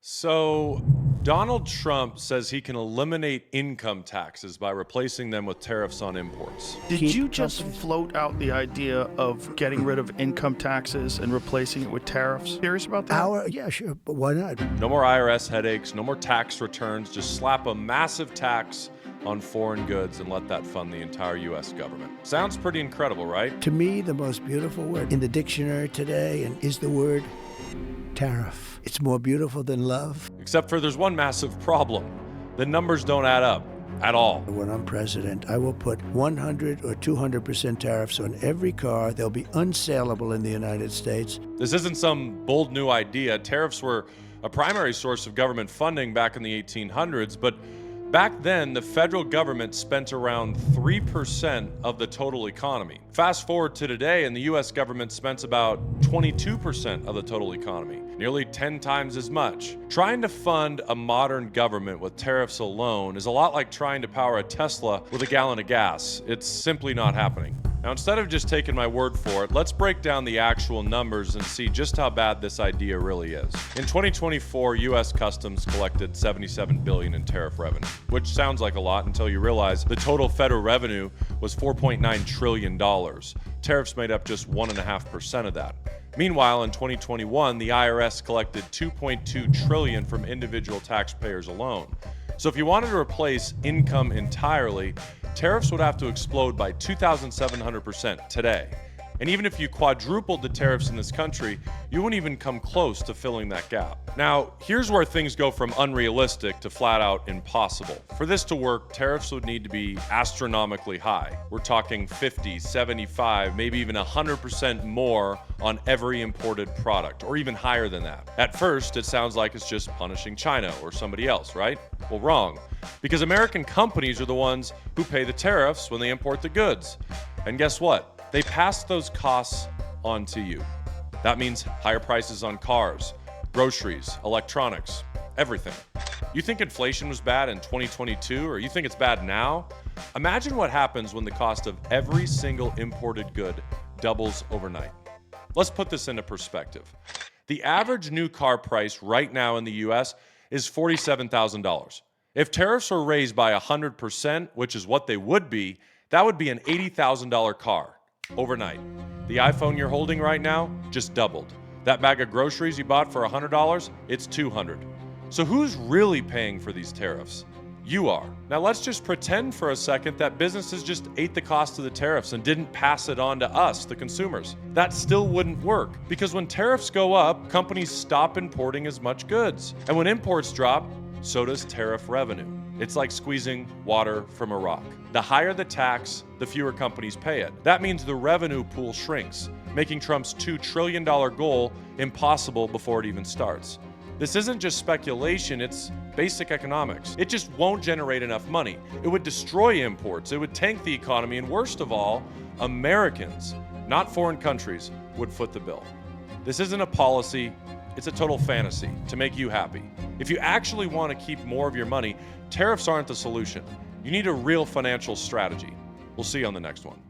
So, Donald Trump says he can eliminate income taxes by replacing them with tariffs on imports. Did you just float out the idea of getting rid of income taxes and replacing it with tariffs? Serious about that? Yeah, sure, but why not? No more IRS headaches, no more tax returns. Just slap a massive tax on foreign goods and let that fund the entire U.S. government. Sounds pretty incredible, right? To me, the most beautiful word in the dictionary today is the word tariff. It's more beautiful than love. Except for there's one massive problem. The numbers don't add up at all. When I'm president, I will put 100 or 200% tariffs on every car. They'll be unsaleable in the United States. This isn't some bold new idea. Tariffs were a primary source of government funding back in the 1800s, but back then, the federal government spent around 3% of the total economy. Fast forward to today, and the US government spends about 22% of the total economy, nearly 10 times as much. Trying to fund a modern government with tariffs alone is a lot like trying to power a Tesla with a gallon of gas. It's simply not happening. Now, instead of just taking my word for it, let's break down the actual numbers and see just how bad this idea really is. In 2024, U.S. Customs collected $77 billion in tariff revenue, which sounds like a lot until you realize the total federal revenue was $4.9 trillion. Tariffs made up just 1.5% of that. Meanwhile, in 2021, the IRS collected $2.2 trillion from individual taxpayers alone. So if you wanted to replace income entirely, tariffs would have to explode by 2,700% today. And even if you quadrupled the tariffs in this country, you wouldn't even come close to filling that gap. Now, here's where things go from unrealistic to flat out impossible. For this to work, tariffs would need to be astronomically high. We're talking 50, 75, maybe even 100% more on every imported product, or even higher than that. At first, it sounds like it's just punishing China or somebody else, right? Well, wrong. Because American companies are the ones who pay the tariffs when they import the goods. And guess what? They pass those costs on to you. That means higher prices on cars, groceries, electronics, everything. You think inflation was bad in 2022, or you think it's bad now? Imagine what happens when the cost of every single imported good doubles overnight. Let's put this into perspective. The average new car price right now in the US is $47,000. If tariffs were raised by 100%, which is what they would be, that would be an $80,000 car. Overnight. The iPhone you're holding right now just doubled. That bag of groceries you bought for $100, it's $200. So who's really paying for these tariffs? You are. Now let's just pretend for a second that businesses just ate the cost of the tariffs and didn't pass it on to us, the consumers. That still wouldn't work, because when tariffs go up, companies stop importing as much goods. And when imports drop, so does tariff revenue. It's like squeezing water from a rock. The higher the tax, the fewer companies pay it. That means the revenue pool shrinks, making Trump's $2 trillion goal impossible before it even starts. This isn't just speculation, it's basic economics. It just won't generate enough money. It would destroy imports, it would tank the economy, and worst of all, Americans, not foreign countries, would foot the bill. This isn't a policy, it's a total fantasy to make you happy. If you actually want to keep more of your money, tariffs aren't the solution. You need a real financial strategy. We'll see you on the next one.